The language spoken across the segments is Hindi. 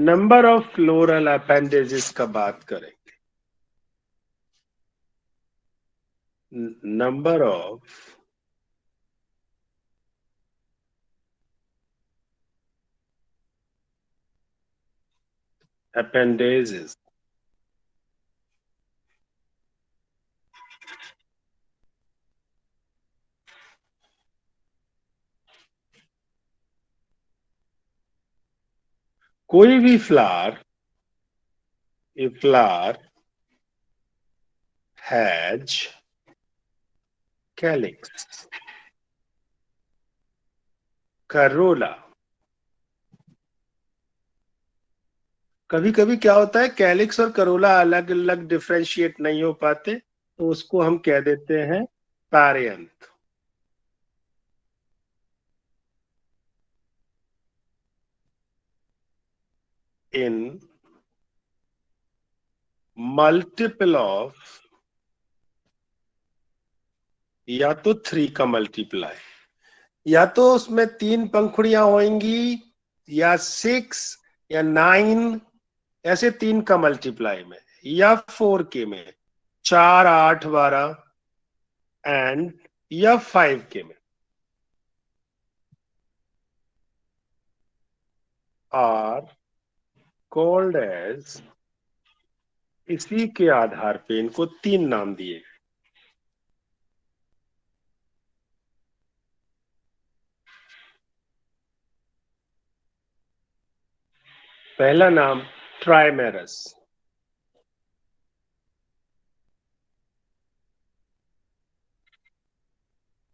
नंबर ऑफ फ्लोरल अपेंडेजेस का बात करें। नंबर ऑफ appendages कोई भी flower a flower has calyx corolla। कभी कभी क्या होता है, कैलिक्स और करोला अलग अलग डिफरेंशिएट नहीं हो पाते, तो उसको हम कह देते हैं पैरेंथ। इन मल्टीपल ऑफ, या तो 3 का मल्टीप्लाई, या तो उसमें 3 पंखुड़ियां होंगी, या 6 या 9, ऐसे 3 का मल्टीप्लाई में, या 4 के में 4 8 12, एंड या 5 के में आर कॉल्ड एज। इसी के आधार पे इनको 3 नाम दिए। पहला नाम ट्राइमेरस।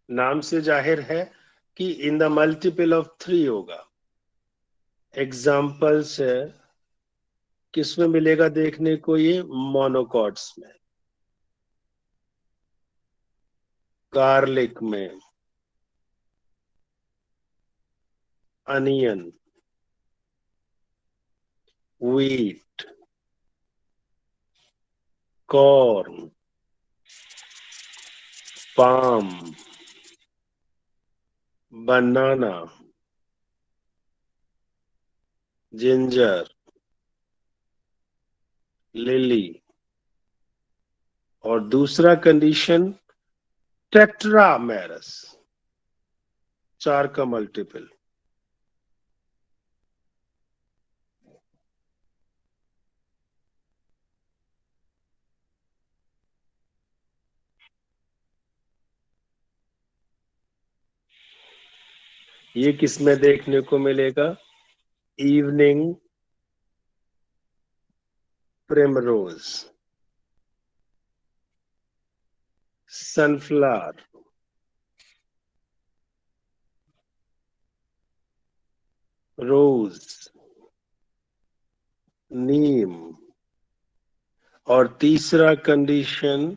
नाम से जाहिर है कि इन द मल्टीपल ऑफ 3 होगा। एग्जाम्पल्स है, किसमें मिलेगा देखने को, ये मोनोकॉट्स में, गार्लिक में, अनियन, व्हीट, कॉर्न, पाम, बनाना, जिंजर, लिली, और दूसरा कंडीशन टेट्रामेरस, 4 का मल्टीपल। ये किसमें देखने को मिलेगा, इवनिंग प्रिमरोज, सनफ्लावर, रोज, नीम, और तीसरा कंडीशन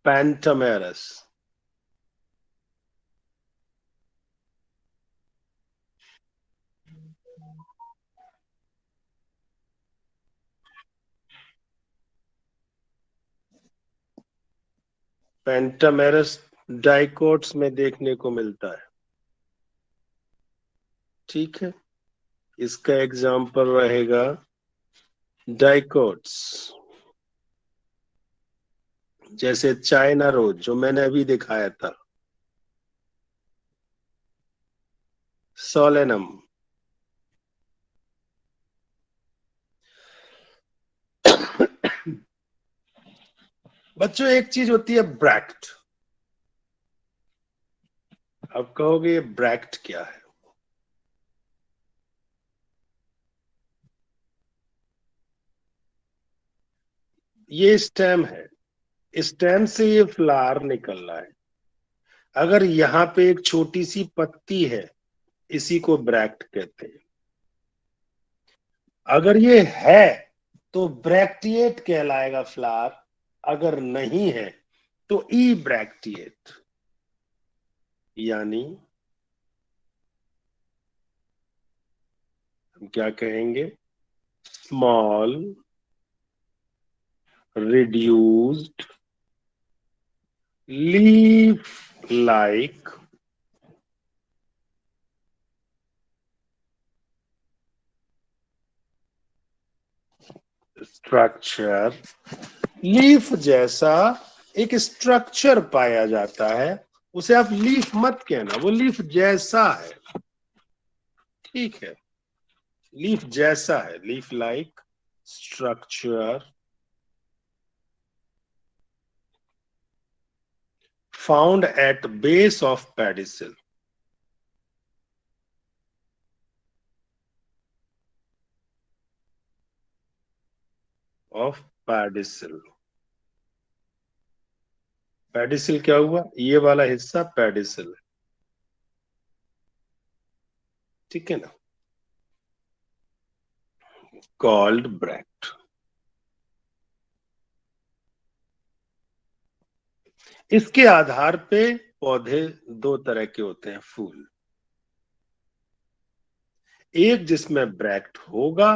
पैंटामेरस। पेंटामेरस डाइकोट्स में देखने को मिलता है। ठीक है, इसका एग्जाम्पल रहेगा डाइकोट्स, जैसे चाइना रोज जो मैंने अभी दिखाया था, सोलेनम। बच्चों, एक चीज होती है ब्रैक्ट। अब कहोगे ये ब्रैक्ट क्या है? ये स्टेम है, स्टेम से ये फ्लावर निकल रहा है। अगर यहाँ पे एक छोटी सी पत्ती है, इसी को ब्रैक्ट कहते हैं। अगर ये है तो ब्रैक्टिएट कहलाएगा फ्लावर, अगर नहीं है तो ई ब्रैक्टिएट, यानी हम क्या कहेंगे, small reduced leaf like structure, leaf जैसा एक स्ट्रक्चर पाया जाता है, उसे आप लीफ मत कहना, वो लीफ जैसा है, ठीक है, लीफ जैसा है, leaf like structure found at base of pedicel, of pedicel. Pedicel क्या हुआ? ये वाला हिस्सा पेडिसल है, ठीक है ना, कॉल्ड ब्रैक्ट। इसके आधार पे पौधे दो तरह के होते हैं, फूल, एक जिसमें ब्रैक्ट होगा,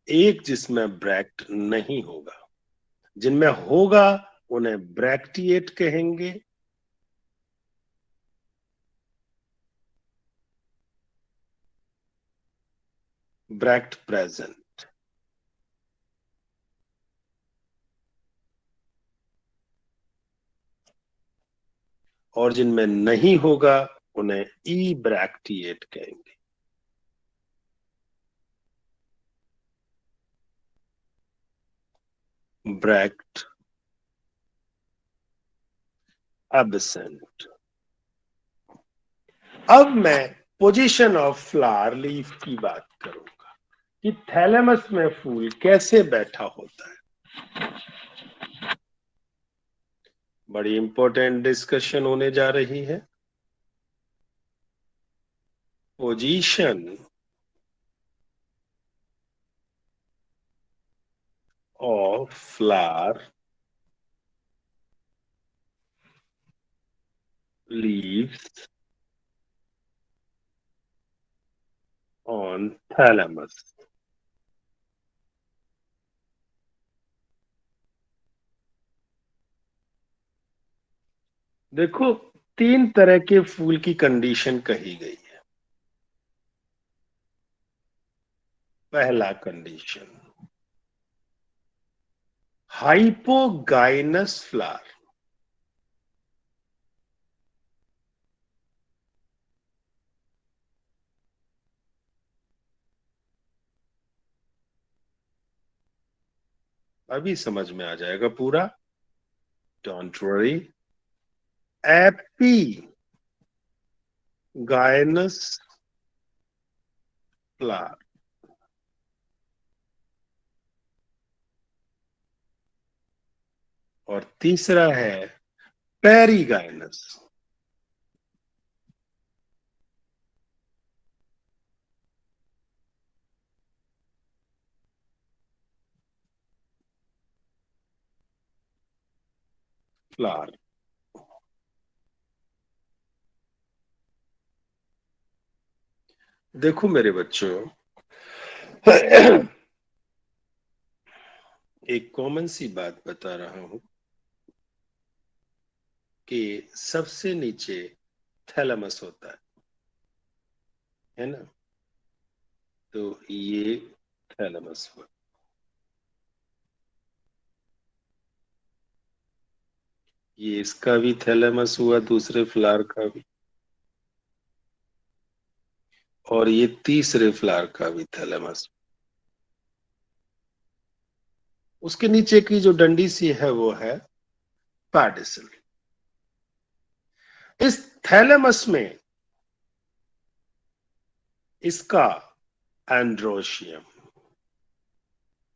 एक जिसमें ब्रैक्ट नहीं होगा। जिनमें होगा उन्हें ब्रैक्टिएट कहेंगे, ब्रैक्ट प्रेजेंट, और जिनमें नहीं होगा उन्हें ई ब्रैक्टिएट कहेंगे। Bract absent. अब मैं पोजीशन ऑफ फ्लावर लीफ की बात करूंगा कि थैलेमस में फूल कैसे बैठा होता है। बड़ी इंपॉर्टेंट डिस्कशन होने जा रही है। Position of flower leaves on thalamus. देखो, तीन तरह के फूल की कंडीशन कही गई है। पहला कंडीशन, हाइपोगाइनस फ्लावर। अभी समझ में आ जाएगा पूरा, डोंट वरी। एपी गायनस फ्लावर, और तीसरा है पेरीगाइनस। फ्लावर। देखो मेरे बच्चों, एक कॉमन सी बात बता रहा हूं कि सबसे नीचे थैलेमस होता है ना, तो ये थैलेमस हुआ, ये इसका भी थैलेमस हुआ, दूसरे फ्लावर का भी, और ये तीसरे फ्लावर का भी थैलेमस। उसके नीचे की जो डंडी सी है वो है पैडिसल। इस थैलेमस में इसका एंड्रोशियम,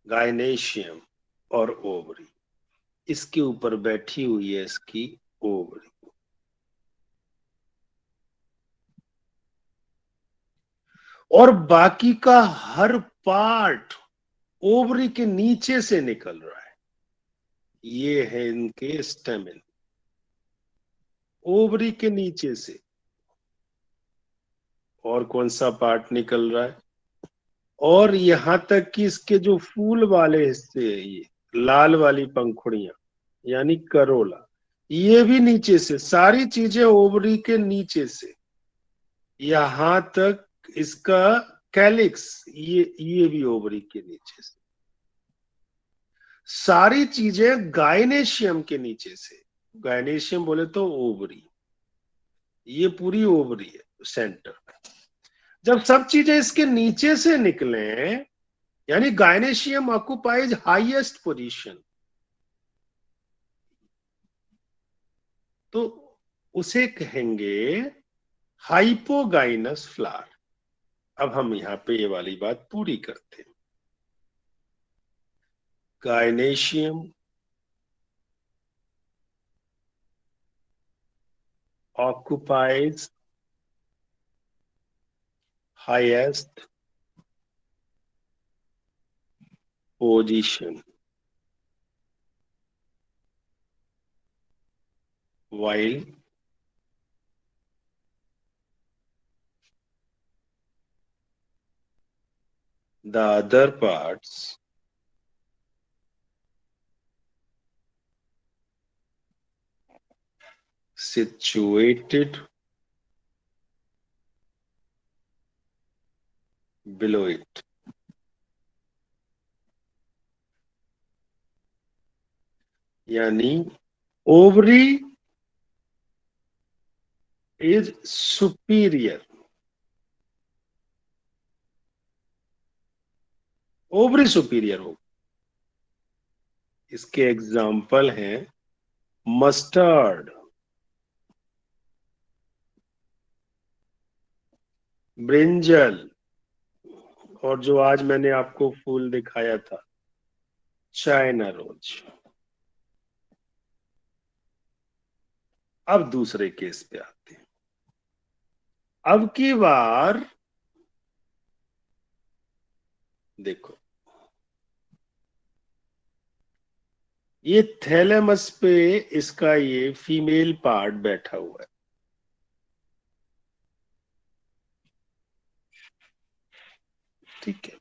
गाइनेशियम और ओवरी, इसके ऊपर बैठी हुई है इसकी ओवरी, और बाकी का हर पार्ट ओवरी के नीचे से निकल रहा है। ये है इनके स्टेमिन, ओवरी के नीचे से। और कौन सा पार्ट निकल रहा है? और यहां तक कि इसके जो फूल वाले हिस्से है, ये लाल वाली पंखुड़ियां यानी करोला, ये भी नीचे से, सारी चीजें ओवरी के नीचे से, यहां तक इसका कैलिक्स, ये भी ओवरी के नीचे से। सारी चीजें गायनेशियम के नीचे से, गायनेशियम बोले तो ओवरी, ये पूरी ओवरी है सेंटर में। जब सब चीजें इसके नीचे से निकले, यानी गायनेशियम ऑक्युपाइज हाईएस्ट पोजीशन, तो उसे कहेंगे हाइपोगाइनस फ्लावर। अब हम यहां पे ये वाली बात पूरी करते हैं। Gynoecium occupies highest position while the other parts situated below it। यानी ovary is superior, ovary superior हो। इसके एग्जाम्पल हैं मस्टर्ड, ब्रिंजल, और जो आज मैंने आपको फूल दिखाया था चाइना रोज। अब दूसरे केस पे आते हैं। अब की बार देखो, ये थैलेमस पे इसका ये फीमेल पार्ट बैठा हुआ है। ठीक है,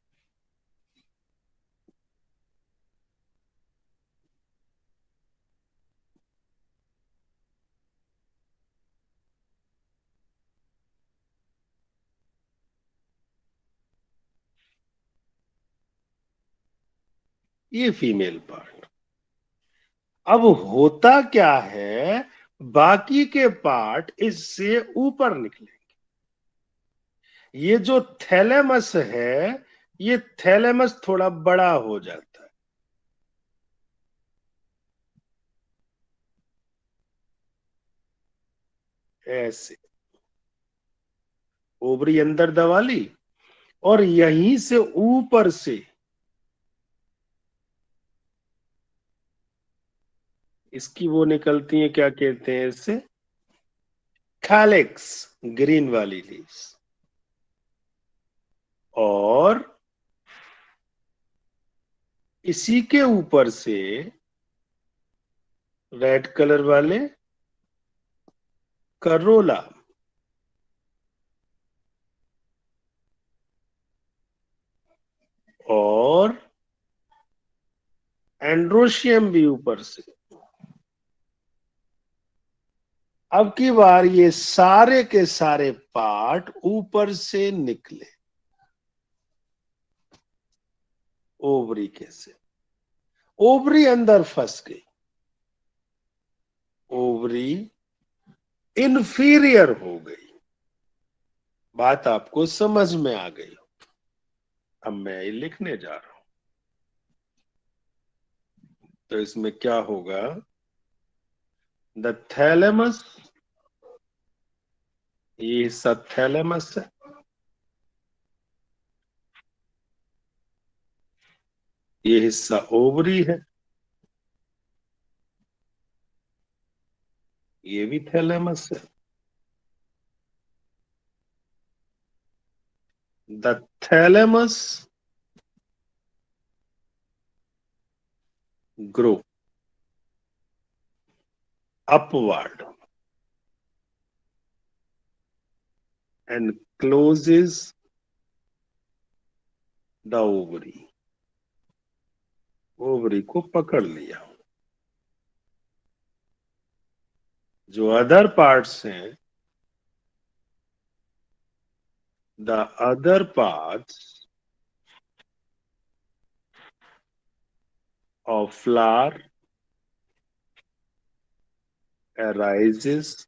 ये फीमेल पार्ट। अब होता क्या है, बाकी के पार्ट इससे ऊपर निकले। ये जो थैलेमस है, ये थैलेमस थोड़ा बड़ा हो जाता है ऐसे, ओवरी अंदर दबा ली, और यहीं से ऊपर से इसकी वो निकलती है, क्या कहते हैं इसे, कैलिक्स, ग्रीन वाली लीव्स, और इसी के ऊपर से रेड कलर वाले करोला, और एंड्रोशियम भी ऊपर से। अब की बार ये सारे के सारे पार्ट ऊपर से निकले ओवरी के से, ओवरी अंदर फंस गई, ओवरी इंफीरियर हो गई। बात आपको समझ में आ गई। अब मैं ये लिखने जा रहा हूं, तो इसमें क्या होगा, द थैलेमस, ये हिस्सा थैलेमस है, ये हिस्सा ओवरी है, ये भी थैलेमस है। The thalamus grow upward and closes the ovary, ovary को पकड़ लिया। जो अदर पार्ट्स हैं, the other parts of flower arises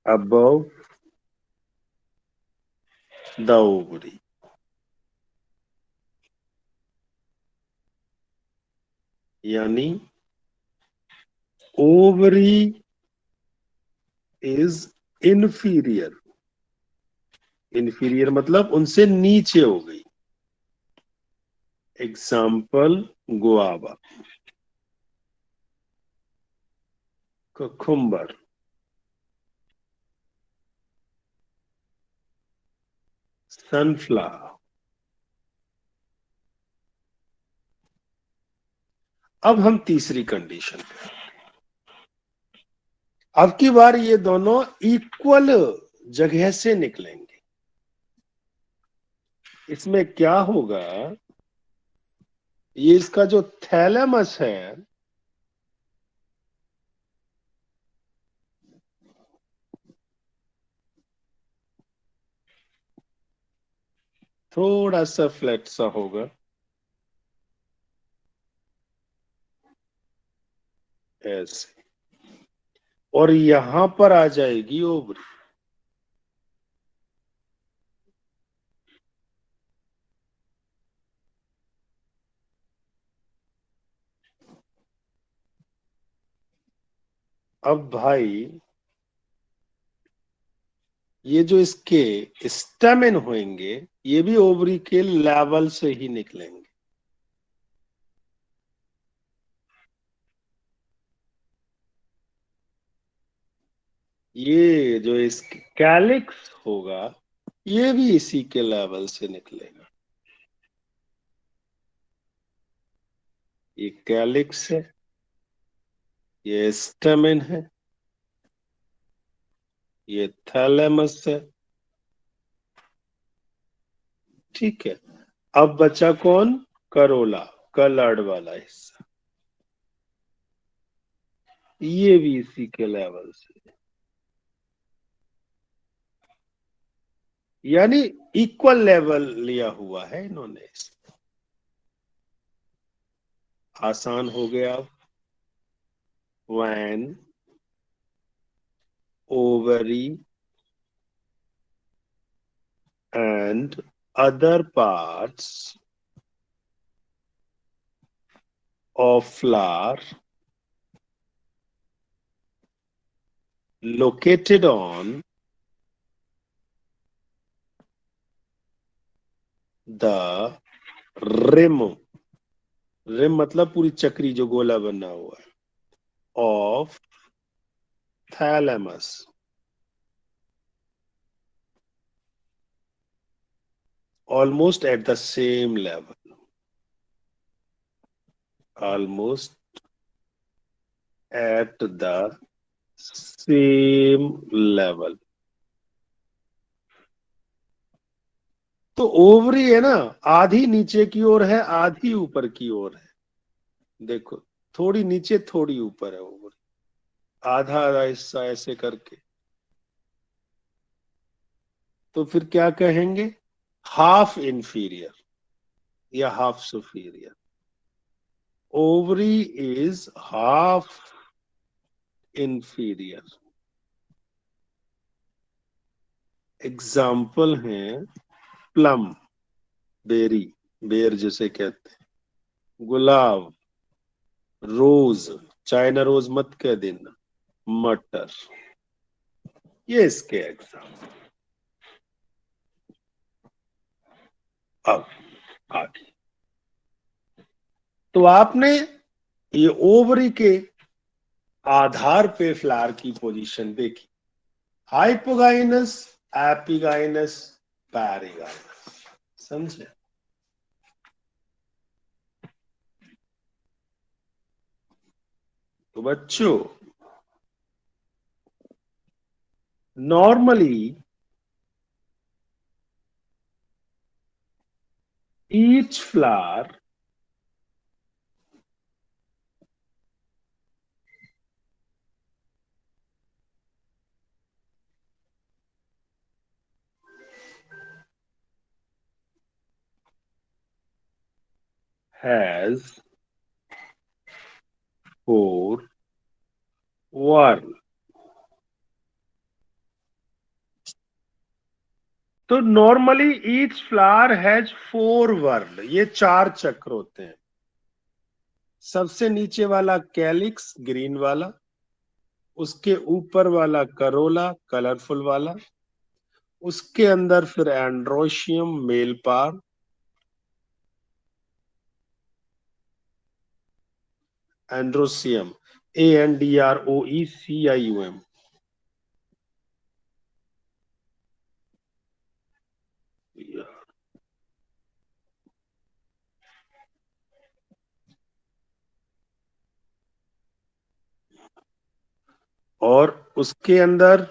above the ovary. यानी ovary is inferior. inferior मतलब उनसे नीचे हो गई. Example guava, cucumber, sunflower. अब हम तीसरी कंडीशन पे. अब की बार ये दोनों इक्वल जगह से निकलेंगे. इसमें क्या होगा, ये इसका जो थैलेमस है थोड़ा सा फ्लैट सा होगा ऐसे, और यहां पर आ जाएगी ओवरी. अब भाई ये जो इसके स्टेमिन होंगे ये भी ओवरी के लेवल से ही निकलेंगे. ये जो इस कैलिक्स होगा ये भी इसी के लेवल से निकलेगा. ये कैलिक्स है, ये स्टेमिन है, ये थैलेमस है. ठीक है. अब बचा कौन, करोला, कलर्ड वाला हिस्सा. ये भी इसी के लेवल से, यानी इक्वल लेवल लिया हुआ है इन्होंने. आसान हो गया. अब when ovary and other parts of flower located on the rim, rim मतलब पूरी चक्री जो गोला बना हुआ है, of thalamus, almost at the same level, almost at the same level. तो ओवरी है ना, आधी नीचे की ओर है आधी ऊपर की ओर है. देखो, थोड़ी नीचे थोड़ी ऊपर है ओवरी, आधा आधा हिस्सा ऐसे करके. तो फिर क्या कहेंगे, हाफ इंफीरियर या half superior. Ovary is half inferior. Example है प्लम, बेरी, बेर जिसे कहते हैं, गुलाब, रोज, चाइना रोज मत कह देना, मटर. ये इसके एग्जाम. अब आगे, तो आपने ये ओवरी के आधार पे फ्लावर की पोजीशन देखी, हाइपोगाइनस, एपिगाइनस, पैरिगाइनस. समझे. तो बच्चों, normally each flower has 4 whorl। तो normally each flower has 4 whorl, ये 4 चक्र होते हैं। सबसे नीचे वाला कैलिक्स ग्रीन वाला, उसके ऊपर वाला करोला कलरफुल वाला, उसके अंदर फिर एंड्रोशियम मेल पार, एंड्रोसियम ANDROECIUM, और उसके अंदर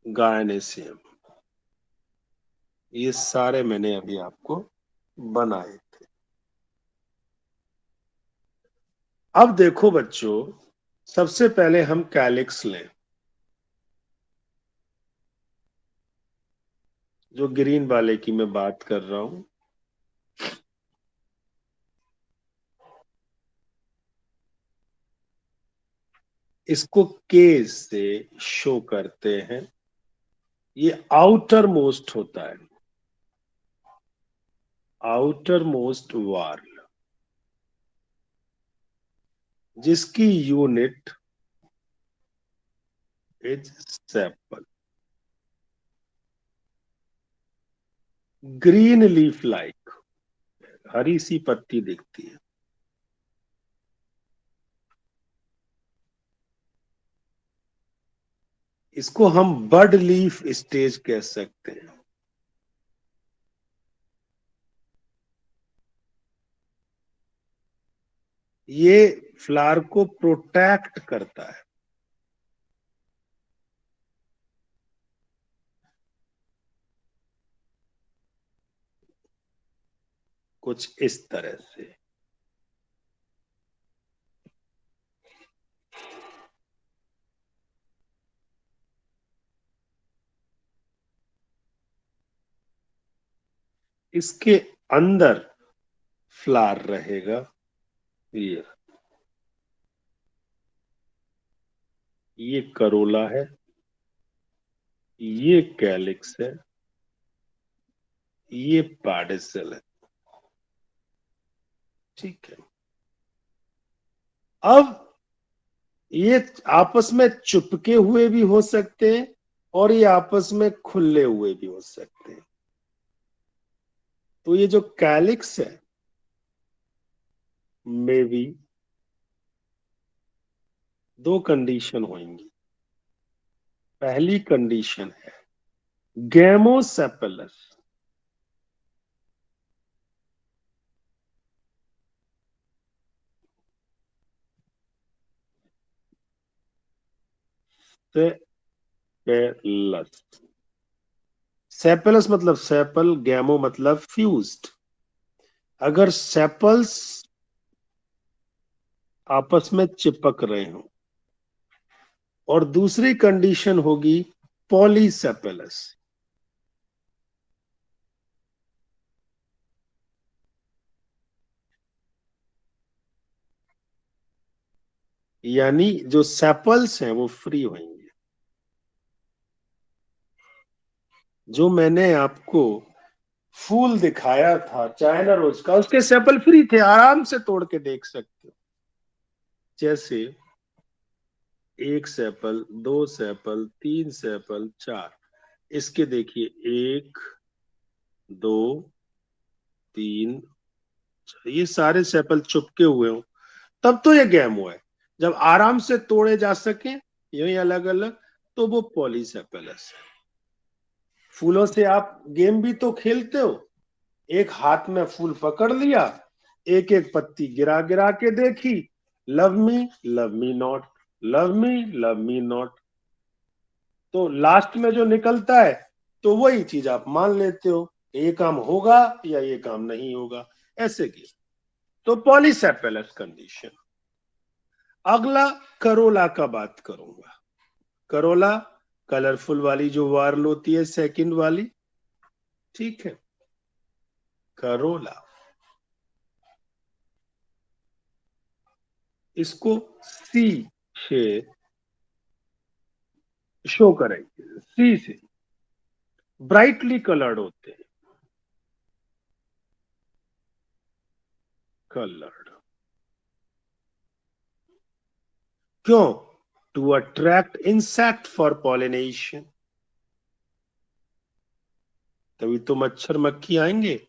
गायनेसियम। ये सारे मैंने अभी आपको बनाए थे। अब देखो बच्चों, सबसे पहले हम कैलिक्स लें, जो ग्रीन वाले की मैं बात कर रहा हूं। इसको के से शो करते हैं। ये आउटर मोस्ट होता है, आउटर मोस्ट वार्ल, जिसकी unit is sepal. Green leaf like, हरी सी पत्ती दिखती है। इसको हम बड लीफ स्टेज कह सकते हैं। ये फ्लावर को प्रोटेक्ट करता है, कुछ इस तरह से। इसके अंदर फ्लावर रहेगा। ये करोला है, ये कैलिक्स है, ये पैडिसल है। ठीक है। अब ये आपस में चिपके हुए भी हो सकते हैं और ये आपस में खुले हुए भी हो सकते हैं। तो ये जो कैलिक्स है, में भी दो कंडीशन होंगी। पहली कंडीशन है गैमोसेपलस, सेपेलस। सेपेलस मतलब सेपल, गैमो मतलब फ्यूज्ड। अगर सेपल्स आपस में चिपक रहे हो, और दूसरी कंडीशन होगी पॉलीसेपेलस, यानी जो सेपल्स हैं वो फ्री होंगे। जो मैंने आपको फूल दिखाया था चाइना रोज का, उसके सेपल फ्री थे, आराम से तोड़ के देख सकते हो। जैसे एक सेपल, दो सेपल, तीन सेपल, चार। इसके देखिए, एक, दो, तीन, ये सारे सेपल चुपके हुए हो, तब तो ये गेम हुआ है। जब आराम से तोड़े जा सके यही अलग अलग, तो वो पॉलीसेपेलस है। फूलों से आप गेम भी तो खेलते हो। एक हाथ में फूल पकड़ लिया, एक एक पत्ती गिरा गिरा के देखी, love me not, love me not. तो लास्ट में जो निकलता है, तो वही चीज आप मान लेते हो, ये काम होगा या ये काम नहीं होगा, ऐसे की। तो पॉलीसेपेलस कंडीशन। अगला करोला का बात करूंगा। करोला कलरफुल वाली जो वार्ल होती है, सेकंड वाली। ठीक है। करोला इसको सी से शो करेंगे, सी से ब्राइटली कलर्ड होते हैं, कलर्ड। क्यों? To attract insect for pollination, तभी तो मच्छर मक्खी आएंगे।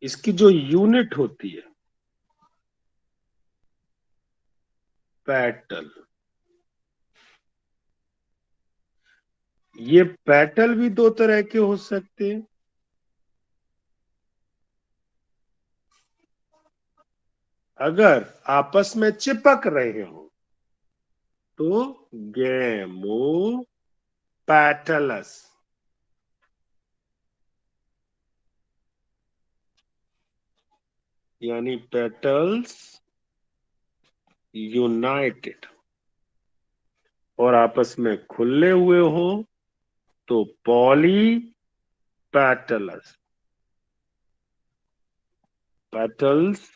इसकी जो यूनिट होती है, पेटल, ये पेटल भी दो तरह के हो सकते हैं। अगर आपस में चिपक रहे हो तो गेमो पेटलस, यानी पेटल्स यूनाइटेड, और आपस में खुले हुए हो तो polypetalous, petals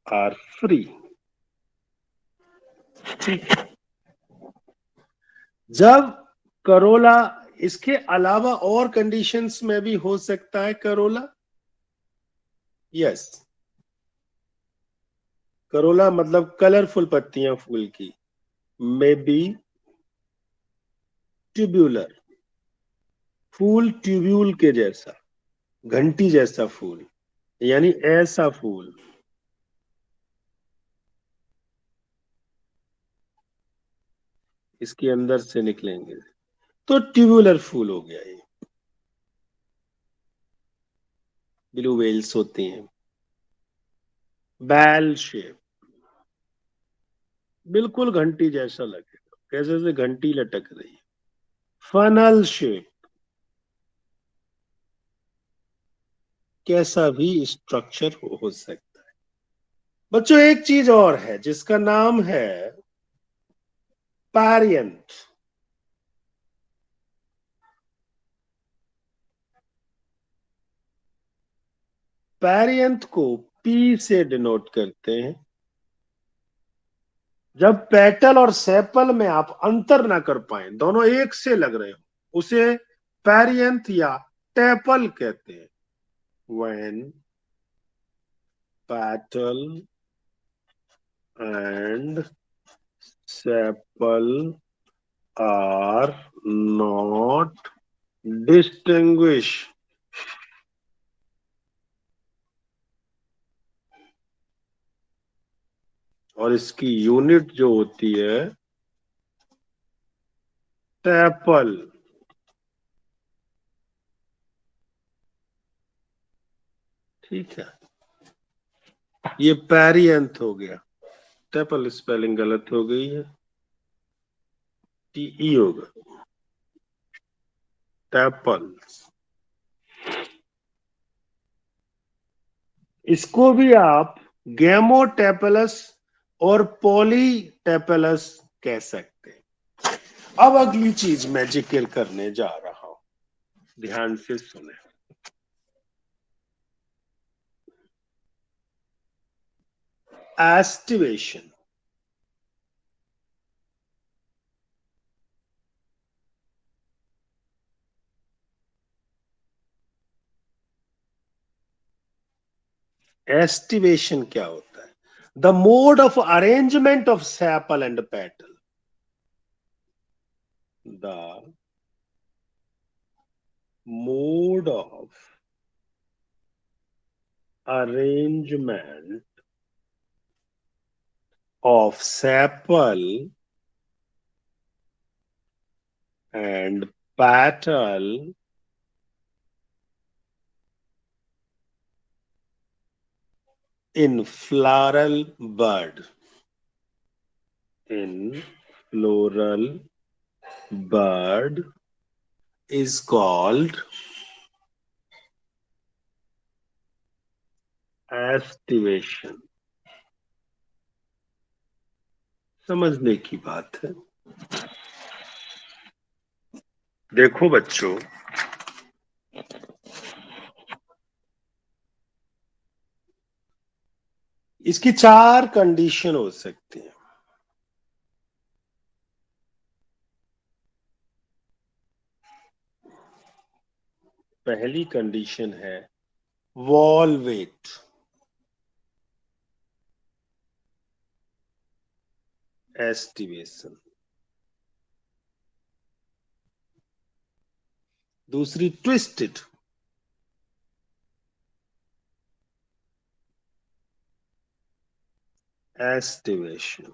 are free. ठीक है। जब करोला, इसके अलावा और कंडीशंस में भी हो सकता है करोला, यस। करोला मतलब कलरफुल पत्तियां फूल की, मे बी ट्यूब्यूलर, फूल ट्यूब्यूल के जैसा, घंटी जैसा फूल, यानी ऐसा फूल। इसके अंदर से निकलेंगे तो ट्यूबुलर फूल हो गया ये। ब्लू वेल्स होती हैं। बैल शेप, बिल्कुल घंटी जैसा लगेगा, कैसे से घंटी लटक रही है। फनल शेप, कैसा भी स्ट्रक्चर हो सकता है। बच्चों एक चीज और है जिसका नाम है पैरियंट। पैरियंट को पी से डिनोट करते हैं। जब पेटल और सेपल में आप अंतर ना कर पाए, दोनों एक से लग रहे हो, उसे पैरियंथ या टेपल कहते हैं। when petal and sepal are not distinguished, और इसकी यूनिट जो होती है टेपल। ठीक है, ये पैरियंथ हो गया। टेपल स्पेलिंग गलत हो गई है, टीई होगा, टेपल। इसको भी आप गैमोटेपलस और पॉलीटेपलस कह सकते हैं। अब अगली चीज मैं जिक्र करने जा रहा हूं, ध्यान से सुने। एस्टिवेशन। एस्टिवेशन क्या होता है? The mode of arrangement of sepal and petal, the mode of arrangement of sepal and petal in floral bud, in floral bud is called estivation. समझने की बात है। देखो बच्चों, इसकी 4 कंडीशन हो सकती है। पहली कंडीशन है वॉल वेट, एस्टिमेशन। दूसरी ट्विस्टेड, एस्टिमेशन।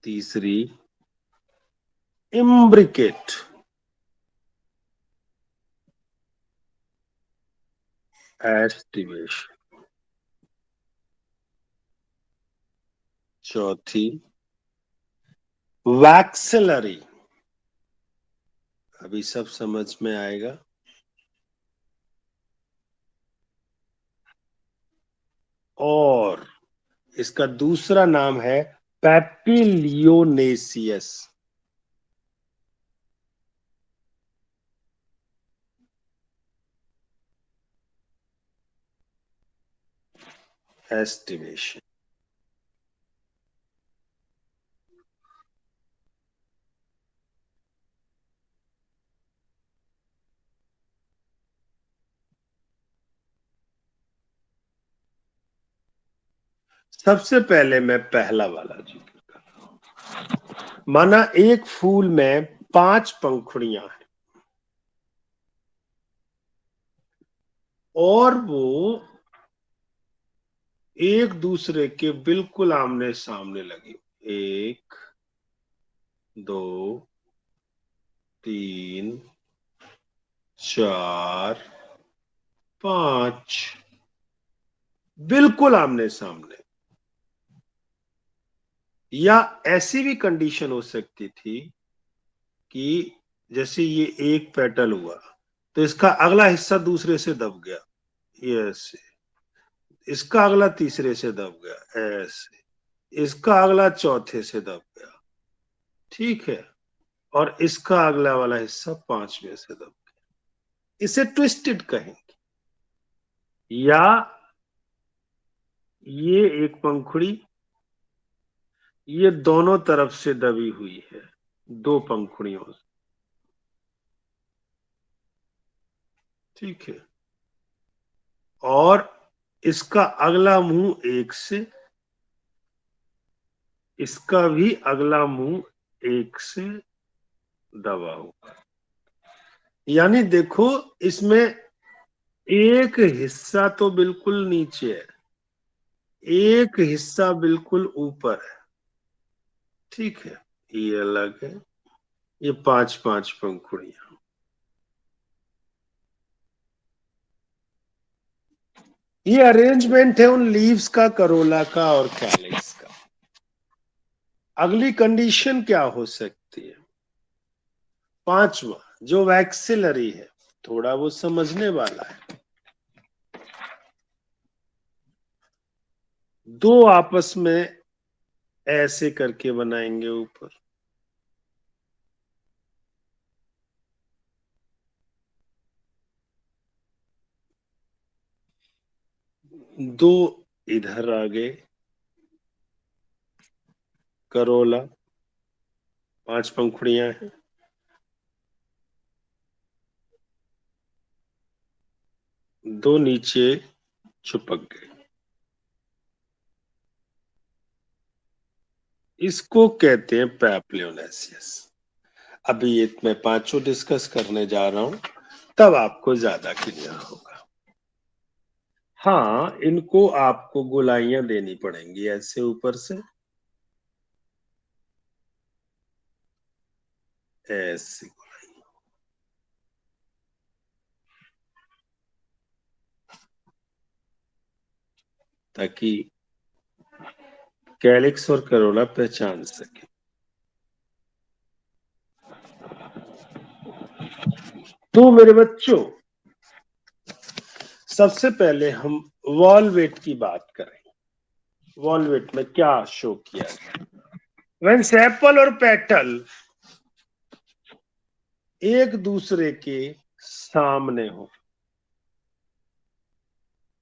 तीसरी इम्ब्रिकेट, एस्टिमेशन। चौथी वैक्सिलरी, अभी सब समझ में आएगा। और इसका दूसरा नाम है पैपिलियोनेसियस, एस्टिमेशन। सबसे पहले मैं पहला वाला जिक्र कर रहा हूं। माना एक फूल में 5 पंखुड़ियां हैं और वो एक दूसरे के बिल्कुल आमने सामने लगी। 1, 2, 3, 4, 5, बिल्कुल आमने सामने। या ऐसी भी कंडीशन हो सकती थी कि जैसे ये एक पेटल हुआ तो इसका अगला हिस्सा दूसरे से दब गया, ये ऐसे। इसका अगला तीसरे से दब गया, ऐसे। इसका अगला चौथे से दब गया, ठीक है। और इसका अगला वाला हिस्सा पांचवें से दब गया। इसे ट्विस्टेड कहेंगे। या ये एक पंखुड़ी ये दोनों तरफ से दबी हुई है, 2 पंखुड़ियों से, ठीक है। और इसका अगला मुंह एक से, इसका भी अगला मुंह एक से दबा हुआ। यानी देखो, इसमें एक हिस्सा तो बिल्कुल नीचे है, एक हिस्सा बिल्कुल ऊपर है, ठीक है। ये अलग है, ये 5-5 पंखुड़ियां। ये अरेंजमेंट है उन लीव्स का, करोला का और कैलिक्स का। अगली कंडीशन क्या हो सकती है? पांचवा, जो वैक्सिलरी है, थोड़ा वो समझने वाला है। 2 आपस में ऐसे करके बनाएंगे ऊपर, दो इधर आ गए, करोला, 5 पंखुड़ियां हैं, दो नीचे चिपक गए। इसको कहते हैं पैप्लियोनेसियस। अभी ये मैं पांचों डिस्कस करने जा रहा हूं, तब आपको ज्यादा क्लियर होगा। हाँ, इनको आपको गोलाइयां देनी पड़ेंगी ऐसे ऊपर से, ऐसे, ताकि कैलिक्स और करोला पहचान सके। तो मेरे बच्चों, सबसे पहले हम वॉल वेट की बात करें। वॉल्वेट में क्या शो किया गया? व्हेन सेपल और पेटल एक दूसरे के सामने हो,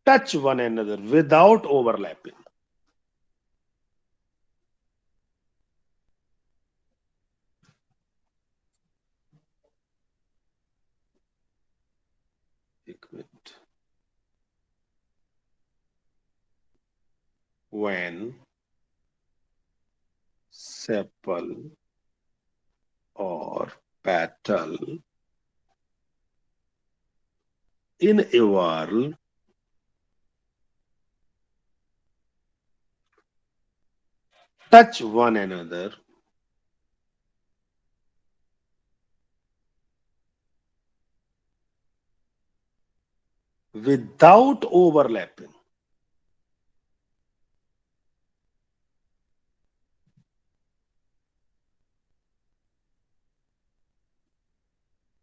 touch one another without overlapping. एक मिनट। व्हेन सेपल और petal in a whorl touch one another without overlapping.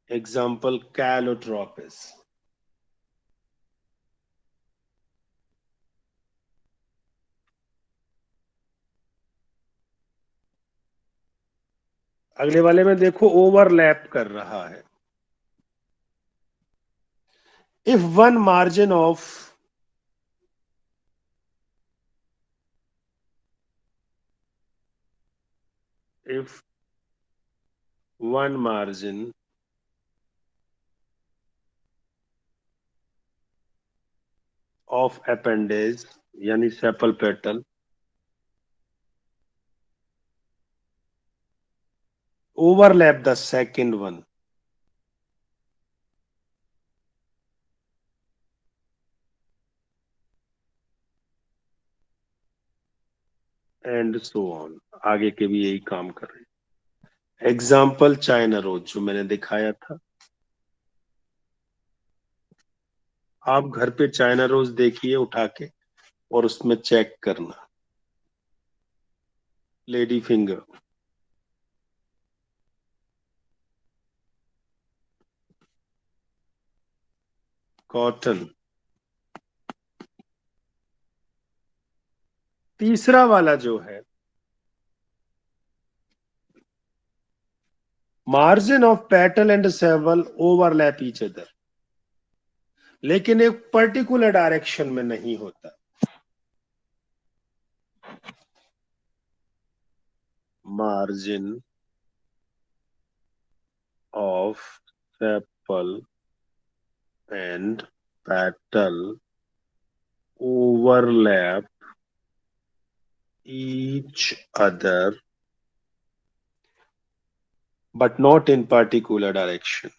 Example, calotropis. अगले वाले में देखो ओवरलैप कर रहा है। If one margin of if one margin of appendage यानी sepal petal overlap the second one and so on, आगे के भी यही काम कर रहे हैं। एग्जाम्पल चाइना रोज जो मैंने दिखाया था। आप घर पे चाइना रोज देखिए उठा के और उसमें चेक करना। Lady finger, cotton. तीसरा वाला जो है margin of petal and sepal overlap each other, लेकिन एक पर्टिकुलर डायरेक्शन में नहीं होता। Margin of sepal and petal overlap each other but not in particular direction.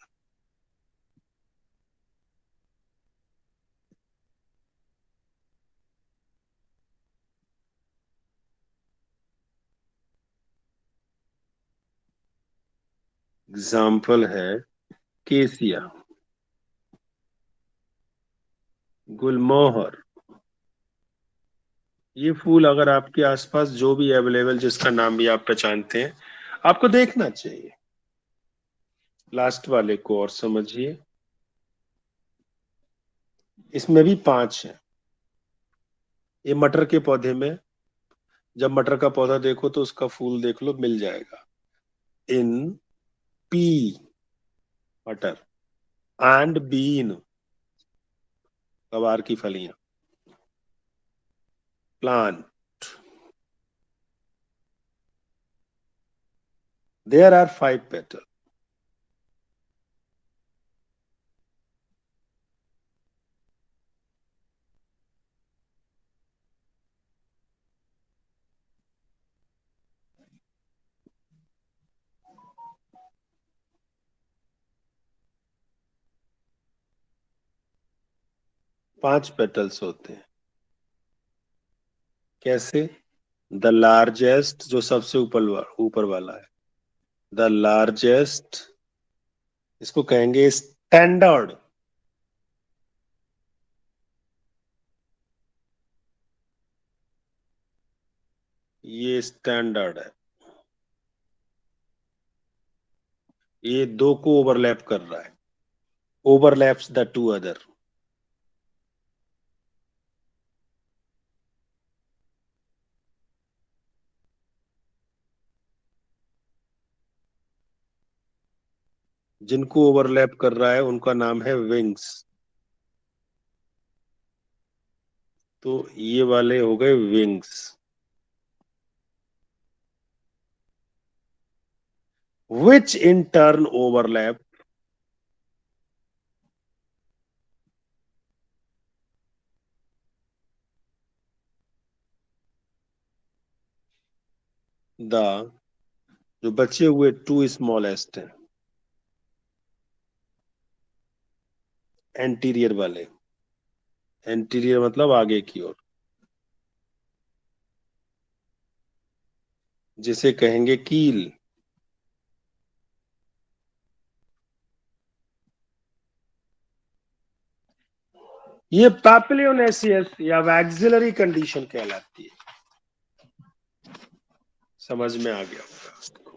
Example है केसिया, गुलमोहर। ये फूल अगर आपके आसपास जो भी अवेलेबल जिसका नाम भी आप पहचानते हैं आपको देखना चाहिए। लास्ट वाले को और समझिए, इसमें भी 5 है। ये मटर के पौधे में, जब मटर का पौधा देखो तो उसका फूल देख लो, मिल जाएगा। इन पी, मटर, एंड बीन, गवार की फलियां, plant, there are 5 petal. 5 petals होते हैं। कैसे? द लार्जेस्ट, जो सबसे ऊपर वाला है, द लार्जेस्ट, इसको कहेंगे स्टैंडर्ड। ये स्टैंडर्ड है, ये दो को ओवरलैप कर रहा है, ओवरलैप्स द टू अदर। जिनको ओवरलैप कर रहा है उनका नाम है विंग्स। तो ये वाले हो गए wings. which in turn overlap the जो बचे हुए टू स्मॉलेस्ट हैं एंटीरियर वाले। एंटीरियर मतलब आगे की ओर, जिसे कहेंगे कील। ये पैपिलियोनेसियस या वैक्सिलरी कंडीशन कहलाती है। समझ में आ गया होगा।